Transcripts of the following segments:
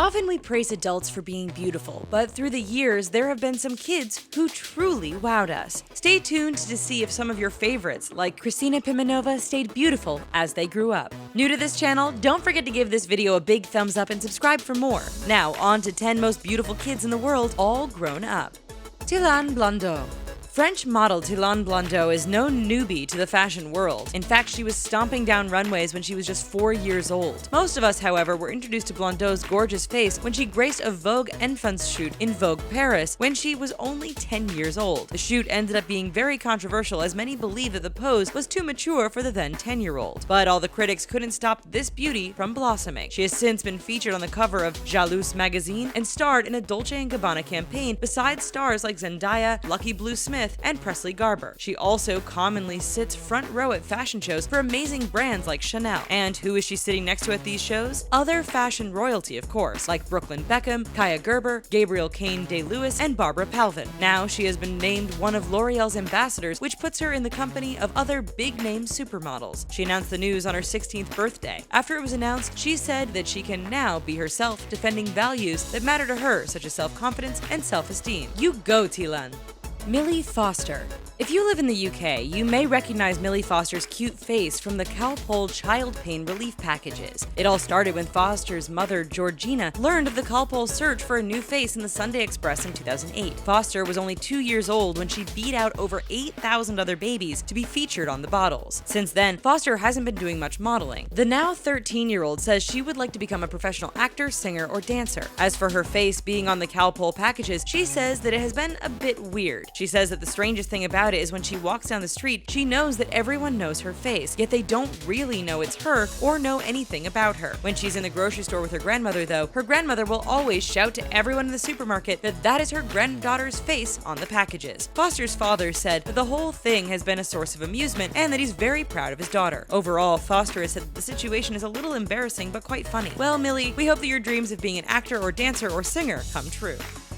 Often we praise adults for being beautiful, but through the years, there have been some kids who truly wowed us. Stay tuned to see if some of your favorites, like Kristina Pimenova, stayed beautiful as they grew up. New to this channel? Don't forget to give this video a big thumbs up and subscribe for more. Now, on to 10 most beautiful kids in the world, all grown up. Thylane Blondeau. French model Thylane Blondeau is no newbie to the fashion world. In fact, she was stomping down runways when she was just 4 years old. Most of us, however, were introduced to Blondeau's gorgeous face when she graced a Vogue Enfants shoot in Vogue Paris when she was only 10 years old. The shoot ended up being very controversial as many believed that the pose was too mature for the then 10-year-old. But all the critics couldn't stop this beauty from blossoming. She has since been featured on the cover of Jalouse magazine and starred in a Dolce & Gabbana campaign besides stars like Zendaya, Lucky Blue Smith, and Presley Gerber. She also commonly sits front row at fashion shows for amazing brands like Chanel. And who is she sitting next to at these shows? Other fashion royalty, of course, like Brooklyn Beckham, Kaya Gerber, Gabrielle Cain-Day-Lewis, and Barbara Palvin. Now she has been named one of L'Oréal's ambassadors, which puts her in the company of other big-name supermodels. She announced the news on her 16th birthday. After it was announced, she said that she can now be herself, defending values that matter to her, such as self-confidence and self-esteem. You go, Thylane! Millie Foster. If you live in the UK, you may recognize Millie Foster's cute face from the Calpol child pain relief packages. It all started when Foster's mother, Georgina, learned of the Calpol search for a new face in the Sunday Express in 2008. Foster was only 2 years old when she beat out over 8,000 other babies to be featured on the bottles. Since then, Foster hasn't been doing much modeling. The now 13-year-old says she would like to become a professional actor, singer, or dancer. As for her face being on the Calpol packages, she says that it has been a bit weird. She says that the strangest thing about it is when she walks down the street, she knows that everyone knows her face, yet they don't really know it's her or know anything about her. When she's in the grocery store with her grandmother, though, her grandmother will always shout to everyone in the supermarket that that is her granddaughter's face on the packages. Foster's father said that the whole thing has been a source of amusement and that he's very proud of his daughter. Overall, Foster has said that the situation is a little embarrassing but quite funny. Well, Millie, we hope that your dreams of being an actor or dancer or singer come true.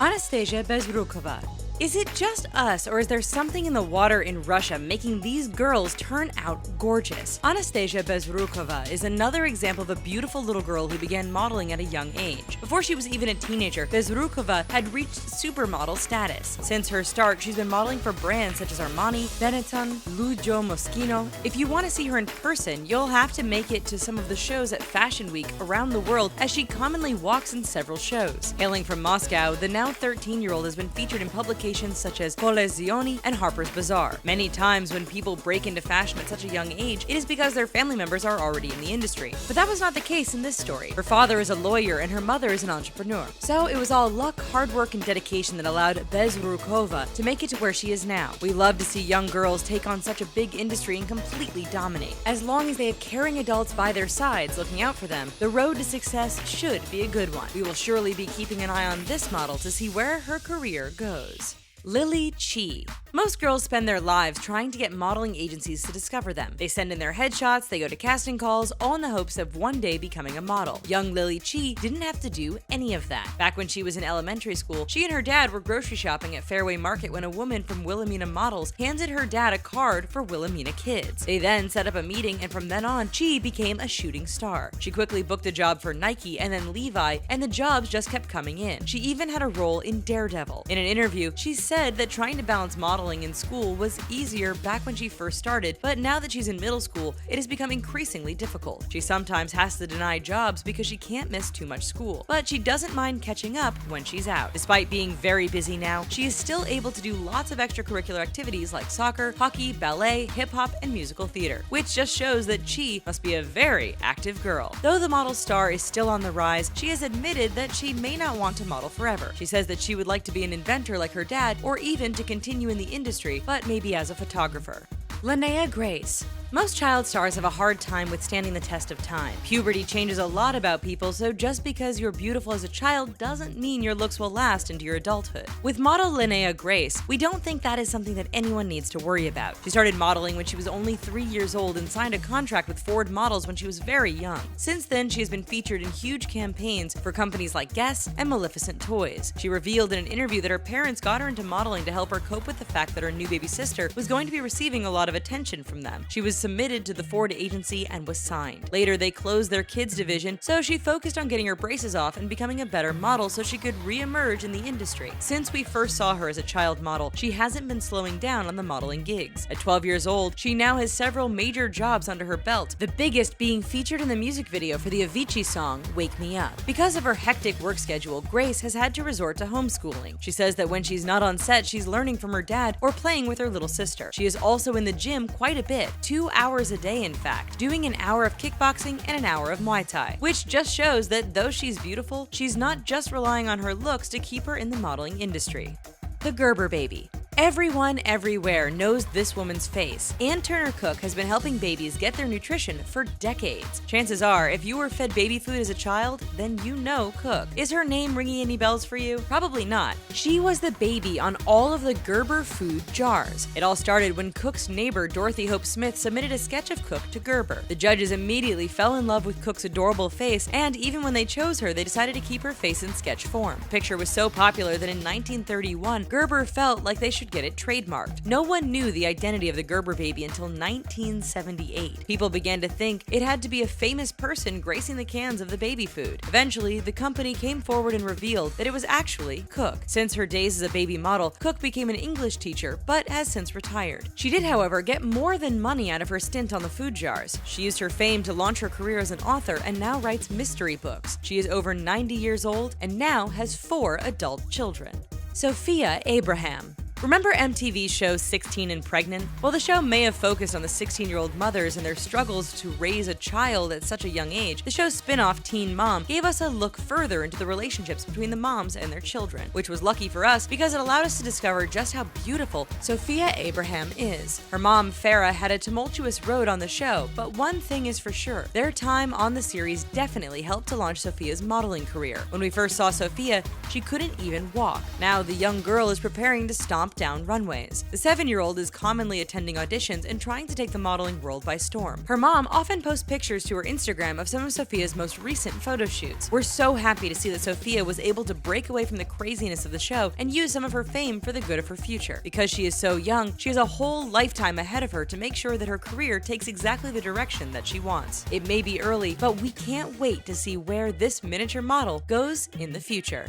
Anastasia Bezrukova. Is it just us, or is there something in the water in Russia making these girls turn out gorgeous? Anastasia Bezrukova is another example of a beautiful little girl who began modeling at a young age. Before she was even a teenager, Bezrukova had reached supermodel status. Since her start, she's been modeling for brands such as Armani, Benetton, Lujo Moschino. If you want to see her in person, you'll have to make it to some of the shows at Fashion Week around the world, as she commonly walks in several shows. Hailing from Moscow, the now 13-year-old has been featured in publications such as Collezioni and Harper's Bazaar. Many times when people break into fashion at such a young age, it is because their family members are already in the industry. But that was not the case in this story. Her father is a lawyer and her mother is an entrepreneur. So it was all luck, hard work, and dedication that allowed Bezrukova to make it to where she is now. We love to see young girls take on such a big industry and completely dominate. As long as they have caring adults by their sides looking out for them, the road to success should be a good one. We will surely be keeping an eye on this model to see where her career goes. Lily Chi. Most girls spend their lives trying to get modeling agencies to discover them. They send in their headshots, they go to casting calls, all in the hopes of one day becoming a model. Young Lily Chi didn't have to do any of that. Back when she was in elementary school, she and her dad were grocery shopping at Fairway Market when a woman from Wilhelmina Models handed her dad a card for Wilhelmina Kids. They then set up a meeting, and from then on, Chi became a shooting star. She quickly booked a job for Nike and then Levi, and the jobs just kept coming in. She even had a role in Daredevil. In an interview, she said that trying to balance modeling in school was easier back when she first started, but now that she's in middle school, it has become increasingly difficult. She sometimes has to deny jobs because she can't miss too much school, but she doesn't mind catching up when she's out. Despite being very busy now, she is still able to do lots of extracurricular activities like soccer, hockey, ballet, hip-hop, and musical theater, which just shows that Chi must be a very active girl. Though the model star is still on the rise, she has admitted that she may not want to model forever. She says that she would like to be an inventor like her dad, or even to continue in the industry, but maybe as a photographer. Laneya Grace. Most child stars have a hard time withstanding the test of time. Puberty changes a lot about people, so just because you're beautiful as a child doesn't mean your looks will last into your adulthood. With model Laneya Grace, we don't think that is something that anyone needs to worry about. She started modeling when she was only 3 years old and signed a contract with Ford Models when she was very young. Since then, she has been featured in huge campaigns for companies like Guess and Maleficent Toys. She revealed in an interview that her parents got her into modeling to help her cope with the fact that her new baby sister was going to be receiving a lot of attention from them. She was submitted to the Ford agency and was signed. Later, they closed their kids division, so she focused on getting her braces off and becoming a better model so she could re-emerge in the industry. Since we first saw her as a child model, she hasn't been slowing down on the modeling gigs. At 12 years old, she now has several major jobs under her belt, the biggest being featured in the music video for the Avicii song, Wake Me Up. Because of her hectic work schedule, Grace has had to resort to homeschooling. She says that when she's not on set, she's learning from her dad or playing with her little sister. She is also in the gym quite a bit, 2 hours a day in fact, doing an hour of kickboxing and an hour of Muay Thai, which just shows that though she's beautiful, she's not just relying on her looks to keep her in the modeling industry. The Gerber baby. Everyone everywhere knows this woman's face. Ann Turner Cook has been helping babies get their nutrition for decades. Chances are, if you were fed baby food as a child, then you know Cook. Is her name ringing any bells for you? Probably not. She was the baby on all of the Gerber food jars. It all started when Cook's neighbor, Dorothy Hope Smith, submitted a sketch of Cook to Gerber. The judges immediately fell in love with Cook's adorable face, and even when they chose her, they decided to keep her face in sketch form. The picture was so popular that in 1931, Gerber felt like they should get it trademarked. No one knew the identity of the Gerber baby until 1978. People began to think it had to be a famous person gracing the cans of the baby food. Eventually, the company came forward and revealed that it was actually Cook. Since her days as a baby model, Cook became an English teacher, but has since retired. She did, however, get more than money out of her stint on the food jars. She used her fame to launch her career as an author and now writes mystery books. She is over 90 years old and now has 4 adult children. Sophia Abraham. Remember MTV's show 16 and Pregnant? Well, the show may have focused on the 16-year-old mothers and their struggles to raise a child at such a young age. The show's spin-off, Teen Mom, gave us a look further into the relationships between the moms and their children, which was lucky for us because it allowed us to discover just how beautiful Sophia Abraham is. Her mom, Farah, had a tumultuous road on the show, but one thing is for sure, their time on the series definitely helped to launch Sophia's modeling career. When we first saw Sophia, she couldn't even walk. Now the young girl is preparing to stomp down runways. The 7-year-old is commonly attending auditions and trying to take the modeling world by storm. Her mom often posts pictures to her Instagram of some of Sophia's most recent photo shoots. We're so happy to see that Sophia was able to break away from the craziness of the show and use some of her fame for the good of her future. Because she is so young, she has a whole lifetime ahead of her to make sure that her career takes exactly the direction that she wants. It may be early, but we can't wait to see where this miniature model goes in the future.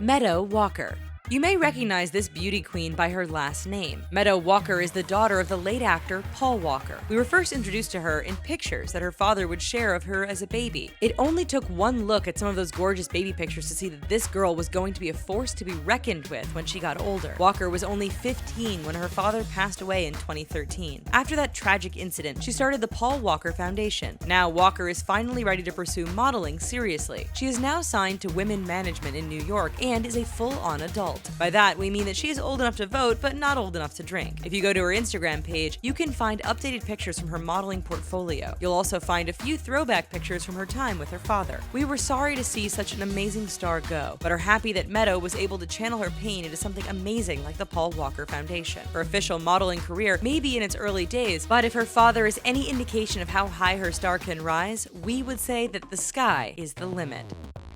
MEADOW Walker. You may recognize this beauty queen by her last name. MEADOW Walker is the daughter of the late actor Paul Walker. We were first introduced to her in pictures that her father would share of her as a baby. It only took one look at some of those gorgeous baby pictures to see that this girl was going to be a force to be reckoned with when she got older. Walker was only 15 when her father passed away in 2013. After that tragic incident, she started the Paul Walker Foundation. Now Walker is finally ready to pursue modeling seriously. She is now signed to Women Management in New York and is a full-on adult. By that, we mean that she is old enough to vote, but not old enough to drink. If you go to her Instagram page, you can find updated pictures from her modeling portfolio. You'll also find a few throwback pictures from her time with her father. We were sorry to see such an amazing star go, but are happy that MEADOW was able to channel her pain into something amazing like the Paul Walker Foundation. Her official modeling career may be in its early days, but if her father is any indication of how high her star can rise, we would say that the sky is the limit.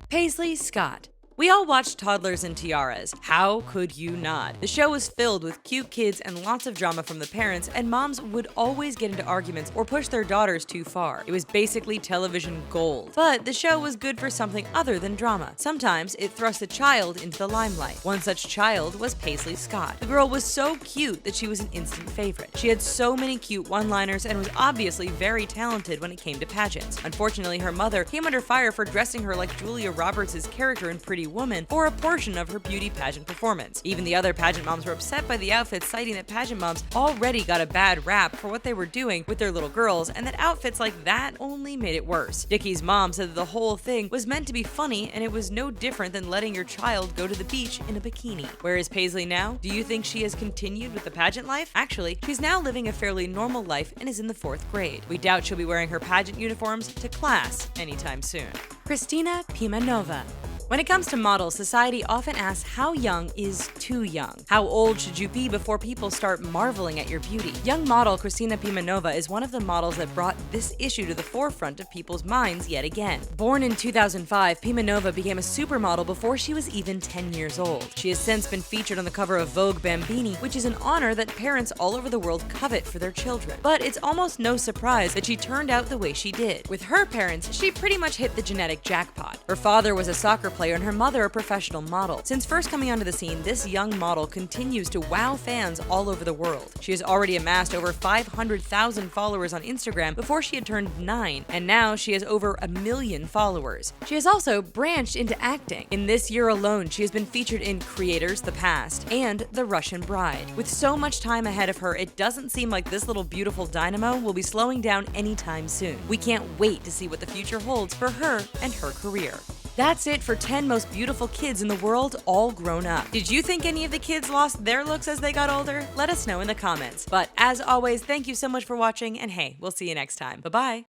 Paisley Scott. We all watched Toddlers and Tiaras. How could you not? The show was filled with cute kids and lots of drama from the parents, and moms would always get into arguments or push their daughters too far. It was basically television gold. But the show was good for something other than drama. Sometimes it thrust a child into the limelight. One such child was Paisley Scott. The girl was so cute that she was an instant favorite. She had so many cute one-liners and was obviously very talented when it came to pageants. Unfortunately, her mother came under fire for dressing her like Julia Roberts' character in Pretty Woman for a portion of her beauty pageant performance. Even the other pageant moms were upset by the outfits, citing that pageant moms already got a bad rap for what they were doing with their little girls, and that outfits like that only made it worse. Dickie's mom said that the whole thing was meant to be funny, and it was no different than letting your child go to the beach in a bikini. Where is Paisley now? Do you think she has continued with the pageant life? Actually, she's now living a fairly normal life and is in the 4th grade. We doubt she'll be wearing her pageant uniforms to class anytime soon. Kristina Pimenova. When it comes to models, society often asks how young is too young? How old should you be before people start marveling at your beauty? Young model Kristina Pimenova is one of the models that brought this issue to the forefront of people's minds yet again. Born in 2005, Pimenova became a supermodel before she was even 10 years old. She has since been featured on the cover of Vogue Bambini, which is an honor that parents all over the world covet for their children. But it's almost no surprise that she turned out the way she did. With her parents, she pretty much hit the genetic jackpot. Her father was a soccer player and her mother a professional model. Since first coming onto the scene, this young model continues to wow fans all over the world. She has already amassed over 500,000 followers on Instagram before she had turned 9, and now she has over 1 million followers. She has also branched into acting. In this year alone, she has been featured in Creators, The Past, and The Russian Bride. With so much time ahead of her, it doesn't seem like this little beautiful dynamo will be slowing down anytime soon. We can't wait to see what the future holds for her and her career. That's it for 10 most beautiful kids in the world, all grown up. Did you think any of the kids lost their looks as they got older? Let us know in the comments. But as always, thank you so much for watching, and hey, we'll see you next time. Bye-bye.